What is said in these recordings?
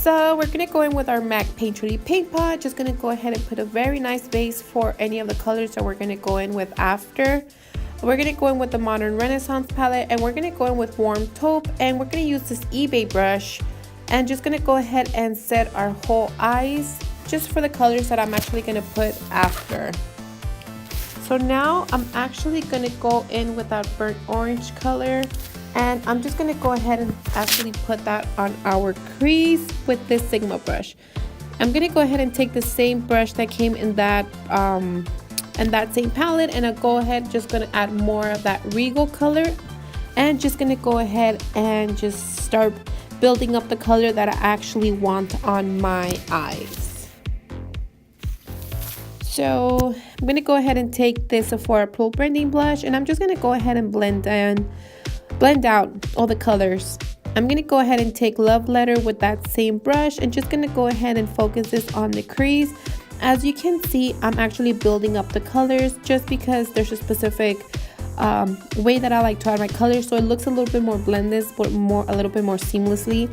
So we're gonna go in with our MAC Painterly paint pot. Just gonna go ahead and put a very nice base for any of the colors that we're gonna go in with after. We're gonna go in with the Modern Renaissance palette, and we're gonna go in with Warm Taupe, and we're gonna use this eBay brush, and just gonna go ahead and set our whole eyes just for the colors that I'm actually gonna put after. So now I'm actually gonna go in with that burnt orange color, and I'm just gonna go ahead and actually put that on our crease with this Sigma brush. I'm gonna go ahead and take the same brush that came in that same palette, and I'll go ahead just gonna add more of that Regal color, and just gonna go ahead and just start building up the color that I actually want on my eyes. So I'm gonna go ahead and take this Sephora Pro blending blush, and I'm just gonna go ahead and blend out all the colors. I'm gonna go ahead and take Love Letter with that same brush, and just gonna go ahead and focus this on the crease. As you can see, I'm actually building up the colors just because there's a specific way that I like to add my colors, so it looks a little bit more blended, but a little bit more seamlessly.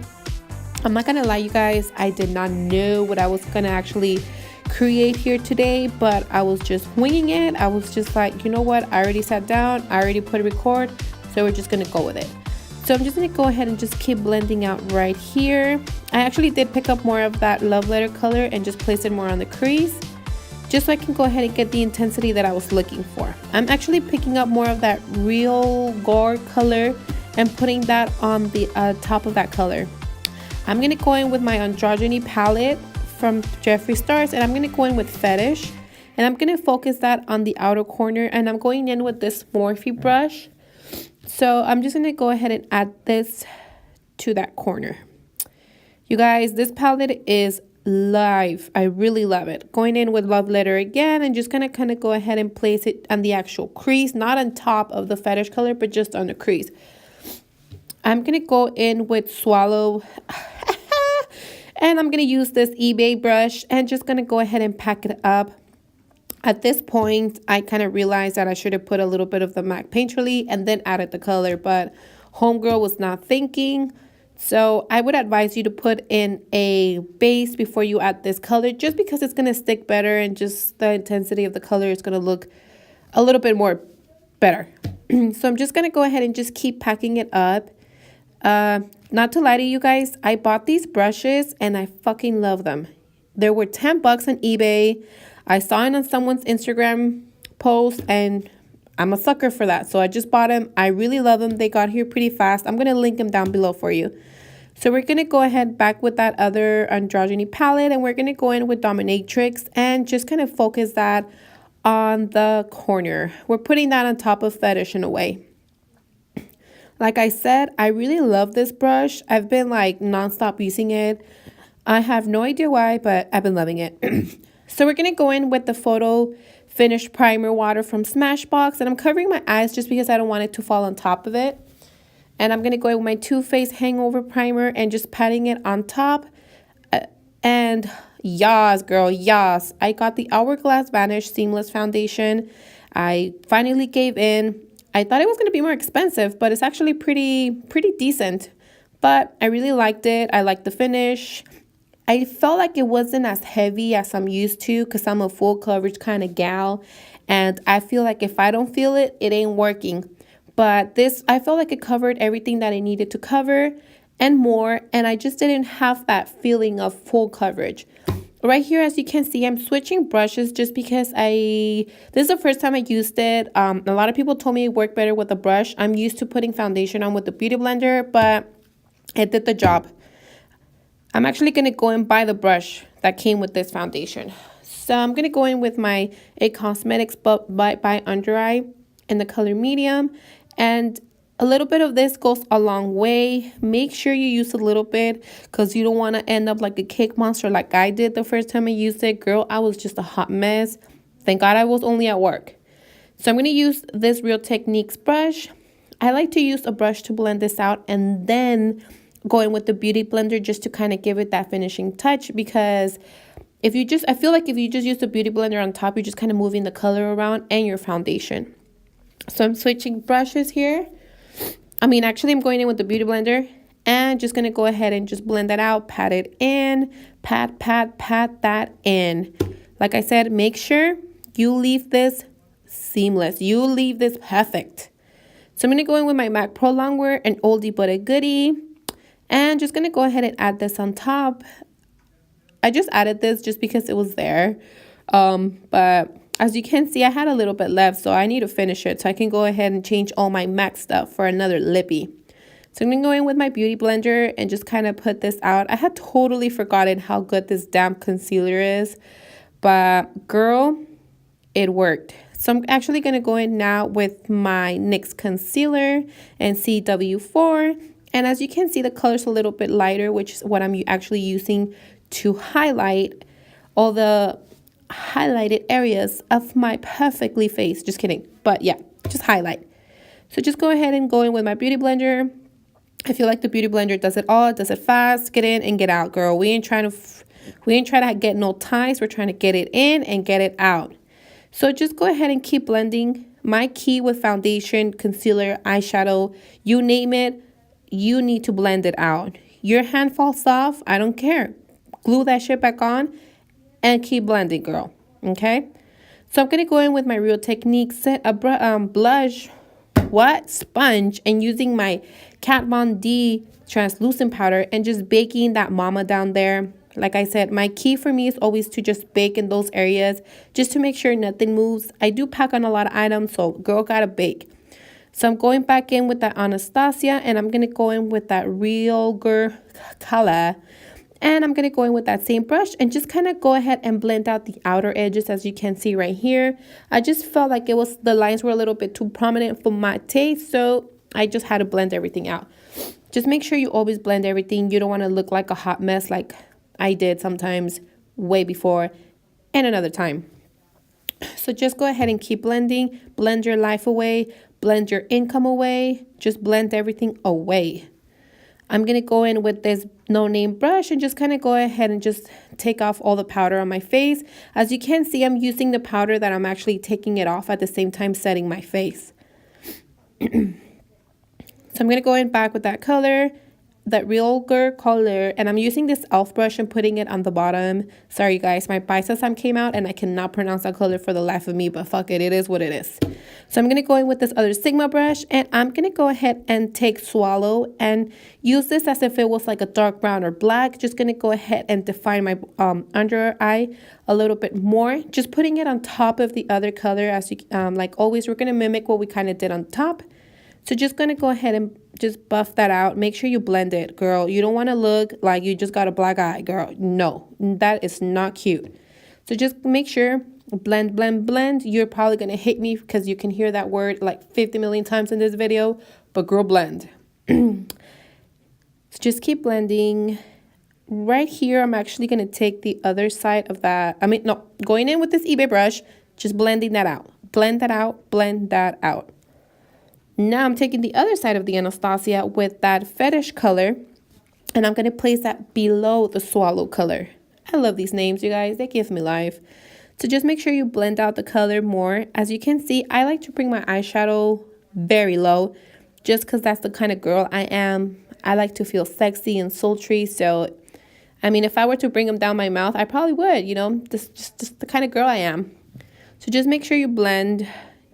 I'm not gonna lie, you guys, I did not know what I was gonna actually create here today, but I was just winging it. I was just like, you know what, I already sat down, I already put a record, so we're just gonna go with it. So I'm just gonna go ahead and just keep blending out right here. I actually did pick up more of that Love Letter color and just place it more on the crease, just so I can go ahead and get the intensity that I was looking for. I'm actually picking up more of that Real Gold color and putting that on the top of that color. I'm gonna go in with my Androgyny palette from Jeffree Stars, and I'm gonna go in with Fetish, and I'm gonna focus that on the outer corner, and I'm going in with this Morphe brush. So I'm just gonna go ahead and add this to that corner. You guys, this palette is live. I really love it. Going in with Love Letter again, and just gonna kind of go ahead and place it on the actual crease, not on top of the Fetish color, but just on the crease. I'm gonna go in with Swallow and I'm gonna use this eBay brush, and just gonna go ahead and pack it up. At this point, I kind of realized that I should have put a little bit of the MAC Painterly and then added the color, but homegirl was not thinking. So I would advise you to put in a base before you add this color, just because it's going to stick better, and just the intensity of the color is going to look a little bit more better. So I'm just going to go ahead and just keep packing it up. Not to lie to you guys, I bought these brushes and I fucking love them. There were 10 bucks on eBay. I saw it on someone's Instagram post, and I'm a sucker for that. So I just bought them. I really love them. They got here pretty fast. I'm going to link them down below for you. So we're going to go ahead back with that other Androgyny palette, and we're going to go in with Dominatrix and just kind of focus that on the corner. We're putting that on top of Fetish in a way. Like I said, I really love this brush. I've been like nonstop using it. I have no idea why, but I've been loving it. So we're going to go in with the Photo Finish Primer Water from Smashbox, and I'm covering my eyes just because I don't want it to fall on top of it. And I'm going to go in with my Too Faced Hangover Primer and just patting it on top. And yas, girl, yas. I got the Hourglass Vanish Seamless Foundation. I finally gave in. I thought it was going to be more expensive, but it's actually pretty decent. But I really liked it. I liked the finish. I felt like it wasn't as heavy as I'm used to, because I'm a full coverage kind of gal. And I feel like if I don't feel it, it ain't working. But this, I felt like it covered everything that I needed to cover and more. And I just didn't have that feeling of full coverage. Right here, as you can see, I'm switching brushes just because this is the first time I used it. A lot of people told me it worked better with a brush. I'm used to putting foundation on with the Beauty Blender, but it did the job. I'm actually going to go and buy the brush that came with this foundation. So I'm going to go in with my Cosmetics by Under Eye in the color medium. And a little bit of this goes a long way. Make sure you use a little bit, because you don't want to end up like a cake monster like I did the first time I used it. Girl, I was just a hot mess. Thank God I was only at work. So I'm going to use this Real Techniques brush. I like to use a brush to blend this out, and then go in with the Beauty Blender just to kind of give it that finishing touch, because I feel like if you just use the Beauty Blender on top, you're just kind of moving the color around and your foundation. So I'm switching brushes here. Actually I'm going in with the Beauty Blender, And just going to go ahead and just blend that out, pat it in, pat that in. Like I said, make sure you leave this seamless. You leave this perfect. So I'm going to go in with my MAC Pro Longwear, an oldie but a goodie. And just going to go ahead and add this on top. I just added this just because it was there. But as you can see, I had a little bit left, so I need to finish it so I can go ahead and change all my MAC stuff for another lippy. So I'm going to go in with my beauty blender and just kind of put this out. I had totally forgotten how good this damp concealer is. But girl, it worked. So I'm actually going to go in now with my NYX concealer and CW4. And as you can see, the color's a little bit lighter, which is what I'm actually using to highlight all the highlighted areas of my perfectly face. Just kidding. But yeah, just highlight. So just go ahead and go in with my beauty blender. I feel like the beauty blender does it all. It does it fast. Get in and get out, girl. We ain't trying to get no ties. We're trying to get it in and get it out. So just go ahead and keep blending. My key with foundation, concealer, eyeshadow, you name it, you need to blend it out. Your hand falls off, I don't care. Glue that shit back on and keep blending, girl. Okay? So I'm going to go in with my Real Technique, set a blush, sponge, and using my Kat Von D translucent powder and just baking that mama down there. Like I said, my key for me is always to just bake in those areas just to make sure nothing moves. I do pack on a lot of items, so girl gotta bake. So I'm going back in with that Anastasia, and I'm going to go in with that Real Girl color. And I'm going to go in with that same brush and just kind of go ahead and blend out the outer edges, as you can see right here. I just felt like the lines were a little bit too prominent for my taste, so I just had to blend everything out. Just make sure you always blend everything. You don't want to look like a hot mess like I did sometimes way before and another time. So just go ahead and keep blending. Blend your life away. Blend your income away. Just blend everything away. I'm going to go in with this no-name brush and just kind of go ahead and just take off all the powder on my face. As you can see, I'm using the powder that I'm actually taking it off at the same time setting my face. So I'm going to go in back with that color, that Real Girl color, and I'm using this e.l.f. brush and putting it on the bottom. Sorry guys, my biceps came out and I cannot pronounce that color for the life of me, but fuck it, it is what it is. So I'm going to go in with this other Sigma brush, and I'm going to go ahead and take Swallow and use this as if it was like a dark brown or black. Just going to go ahead and define my under eye a little bit more. Just putting it on top of the other color. As you like always, we're going to mimic what we kind of did on top. So just going to go ahead and just buff that out. Make sure you blend it, girl. You don't want to look like you just got a black eye, girl. No, that is not cute. So just make sure, blend, blend, blend. You're probably going to hate me because you can hear that word like 50 million times in this video. But girl, blend. So just keep blending. Right here, I'm actually going to take the other side of that. Going in with this eBay brush, just blending that out. Blend that out, blend that out. Now I'm taking the other side of the Anastasia with that Fetish color, and I'm going to place that below the Swallow color. I love these names, you guys. They give me life. So just make sure you blend out the color more. As you can see, I like to bring my eyeshadow very low just because that's the kind of girl I am. I like to feel sexy and sultry. So, if I were to bring them down my mouth, I probably would, just the kind of girl I am. So just make sure you blend.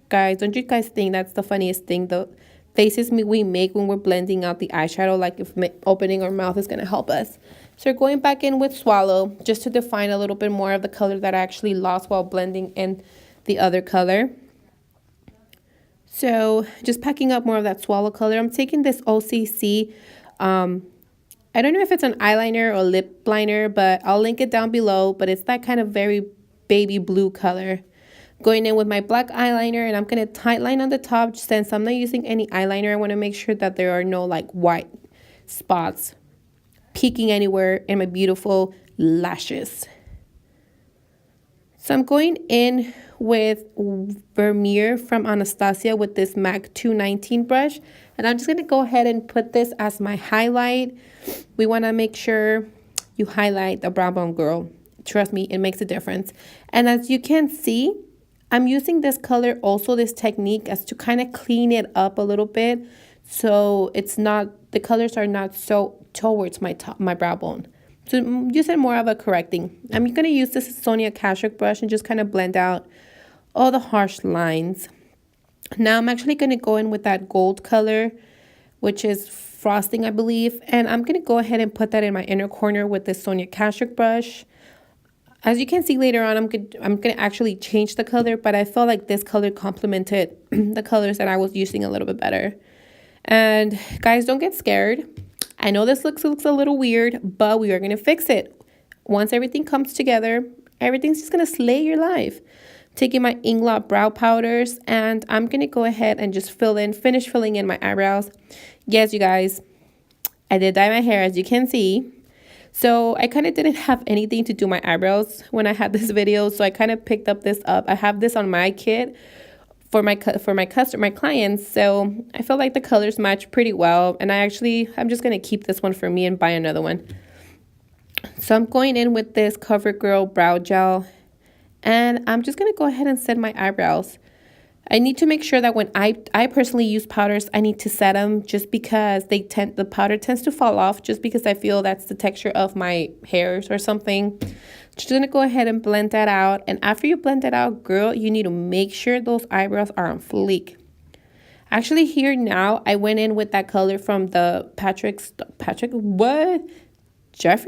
Guys, don't you guys think that's the funniest thing? The faces we make when we're blending out the eyeshadow, like if opening our mouth is going to help us. So we're going back in with Swallow just to define a little bit more of the color that I actually lost while blending in the other color. So just packing up more of that Swallow color. I'm taking this OCC. I don't know if it's an eyeliner or lip liner, but I'll link it down below. But it's that kind of very baby blue color. Going in with my black eyeliner, and I'm going to tight line on the top. Since I'm not using any eyeliner, I want to make sure that there are no like white spots peeking anywhere in my beautiful lashes. So I'm going in with Vermeer from Anastasia with this MAC 219 brush, and I'm just going to go ahead and put this as my highlight. We want to make sure you highlight the brown bone girl. Trust me, it makes a difference. And as you can see, I'm using this color, also this technique, as to kind of clean it up a little bit. so it's not, the colors are not so towards my brow bone. So use it more of a correcting. I'm going to use this Sonia Kashuk brush and just kind of blend out all the harsh lines. Now I'm actually going to go in with that gold color, which is frosting, I believe. And I'm going to go ahead and put that in my inner corner with this Sonia Kashuk brush. As you can see later on, I'm going to actually change the color, but I felt like this color complemented the colors that I was using a little bit better. And guys, don't get scared. I know this looks a little weird, but we are going to fix it. Once everything comes together, everything's just going to slay your life. Taking my Inglot brow powders, and I'm going to go ahead and just finish filling in my eyebrows. Yes, you guys, I did dye my hair, as you can see. So I kind of didn't have anything to do my eyebrows when I had this video, so I kind of picked up this up. I have this on my kit for my clients, so I feel like the colors match pretty well, and I'm just going to keep this one for me and buy another one. So I'm going in with this CoverGirl brow gel, and I'm just going to go ahead and set my eyebrows. I need to make sure that when I personally use powders, I need to set them, just because the powder tends to fall off, just because I feel that's the texture of my hairs or something. Just gonna go ahead and blend that out. And after you blend that out, girl, you need to make sure those eyebrows are on fleek. Actually, here now, I went in with that color from the Jeffree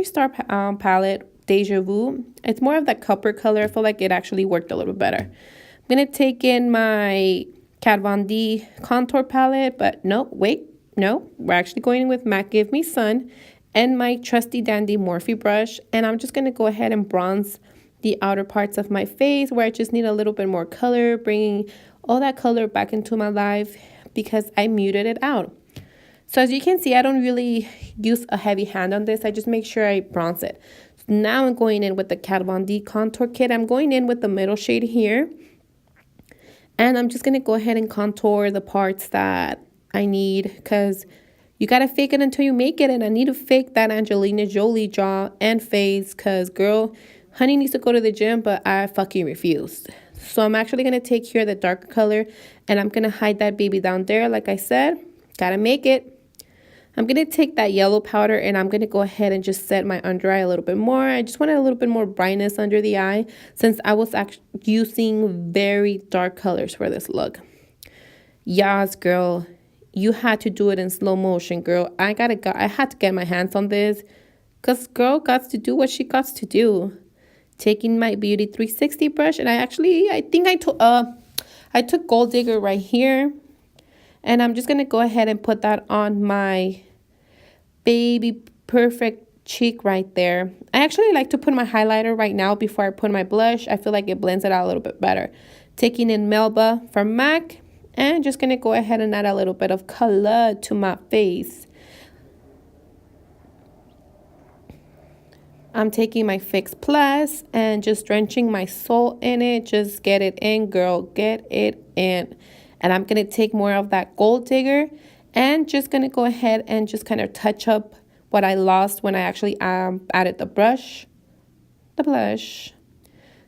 Star palette, Deja Vu. It's more of that copper color. I feel like it actually worked a little better. I'm going to take in my Kat Von D contour palette, but no, wait, no. We're actually going in with MAC Give Me Sun and my trusty dandy Morphe brush. And I'm just going to go ahead and bronze the outer parts of my face where I just need a little bit more color, bringing all that color back into my life because I muted it out. So as you can see, I don't really use a heavy hand on this. I just make sure I bronze it. So now I'm going in with the Kat Von D contour kit. I'm going in with the middle shade here. And I'm just going to go ahead and contour the parts that I need, because you got to fake it until you make it. And I need to fake that Angelina Jolie jaw and face, because, girl, honey needs to go to the gym, but I fucking refused. So I'm actually going to take here the darker color, and I'm going to hide that baby down there. Like I said, got to make it. I'm going to take that yellow powder, and I'm going to go ahead and just set my under eye a little bit more. I just wanted a little bit more brightness under the eye, since I was actually using very dark colors for this look. Yes, girl, you had to do it in slow motion, girl. I had to get my hands on this, because girl got to do what she got to do. Taking my Beauty 360 brush, and I think I took Gold Digger right here. And I'm just going to go ahead and put that on my baby perfect cheek right there. I actually like to put my highlighter right now before I put my blush. I feel like it blends it out a little bit better. Taking in Melba from MAC, and just going to go ahead and add a little bit of color to my face. I'm taking my Fix Plus and just drenching my soul in it. Just get it in, girl. Get it in. And I'm going to take more of that Gold Digger and just going to go ahead and just kind of touch up what I lost when I actually added the blush.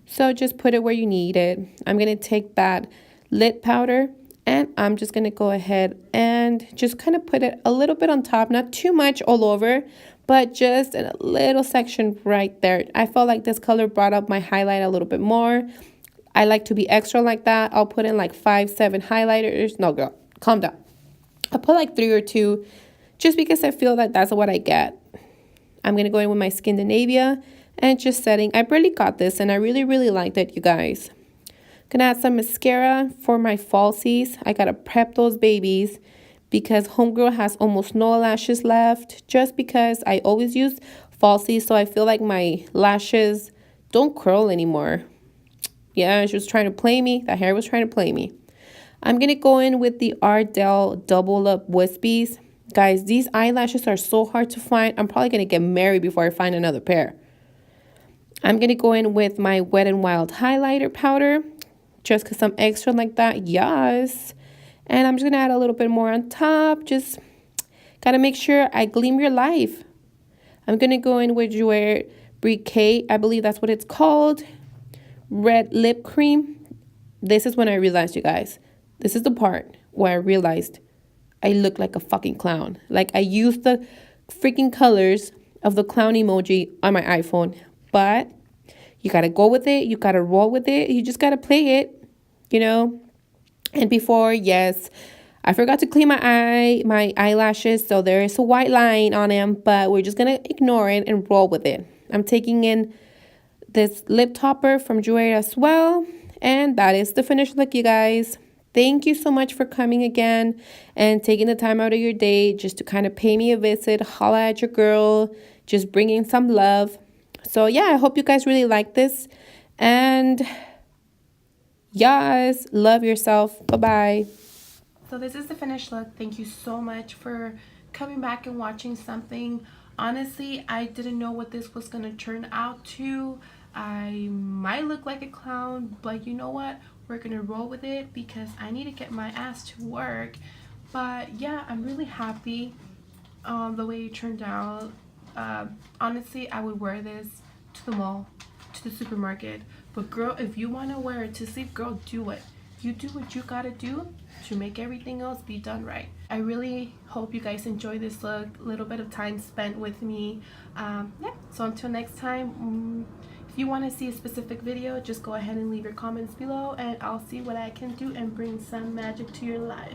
So just put it where you need it. I'm going to take that lid powder, and I'm just going to go ahead and just kind of put it a little bit on top. Not too much all over, but just in a little section right there. I felt like this color brought up my highlight a little bit more. I like to be extra like that. I'll put in like 5-7 highlighters. No, girl, calm down. I'll put like 3 or 2 just because I feel that that's what I get. I'm going to go in with my Skindinavia and just setting. I barely got this, and I really, really liked it, you guys. Going to add some mascara for my falsies. I got to prep those babies because homegirl has almost no lashes left, just because I always use falsies, so I feel like my lashes don't curl anymore. Yeah, she was trying to play me. That hair was trying to play me. I'm going to go in with the Ardell Double Up Wispies. Guys, these eyelashes are so hard to find. I'm probably going to get married before I find another pair. I'm going to go in with my Wet n Wild highlighter powder, just because I'm extra like that. Yes. And I'm just going to add a little bit more on top. Just got to make sure I gleam your life. I'm going to go in with Jouer Brique. I believe that's what it's called. Red lip cream. This is when I realized, you guys, this is the part where I realized I look like a fucking clown. Like, I used the freaking colors of the clown emoji on my iPhone, but you gotta go with it. You gotta roll with it. You just gotta play it, you know. And before, yes, I forgot to clean my eyelashes, so there is a white line on them, but we're just gonna ignore it and roll with it. I'm taking in this lip topper from Jouer as well, and that is the finished look, you guys. Thank you so much for coming again and taking the time out of your day just to kind of pay me a visit, holla at your girl, just bringing some love. So yeah, I hope you guys really like this, and yes, love yourself. Bye-bye. So this is the finished look. Thank you so much for coming back and watching something. Honestly, I didn't know what this was going to turn out to. I might look like a clown, but you know what? We're going to roll with it because I need to get my ass to work. But yeah, I'm really happy the way it turned out. Honestly, I would wear this to the mall, to the supermarket. But girl, if you want to wear it to sleep, girl, do it. You do what you gotta do to make everything else be done right. I really hope you guys enjoy this look, a little bit of time spent with me. Yeah, so until next time, if you want to see a specific video, just go ahead and leave your comments below, and I'll see what I can do and bring some magic to your life.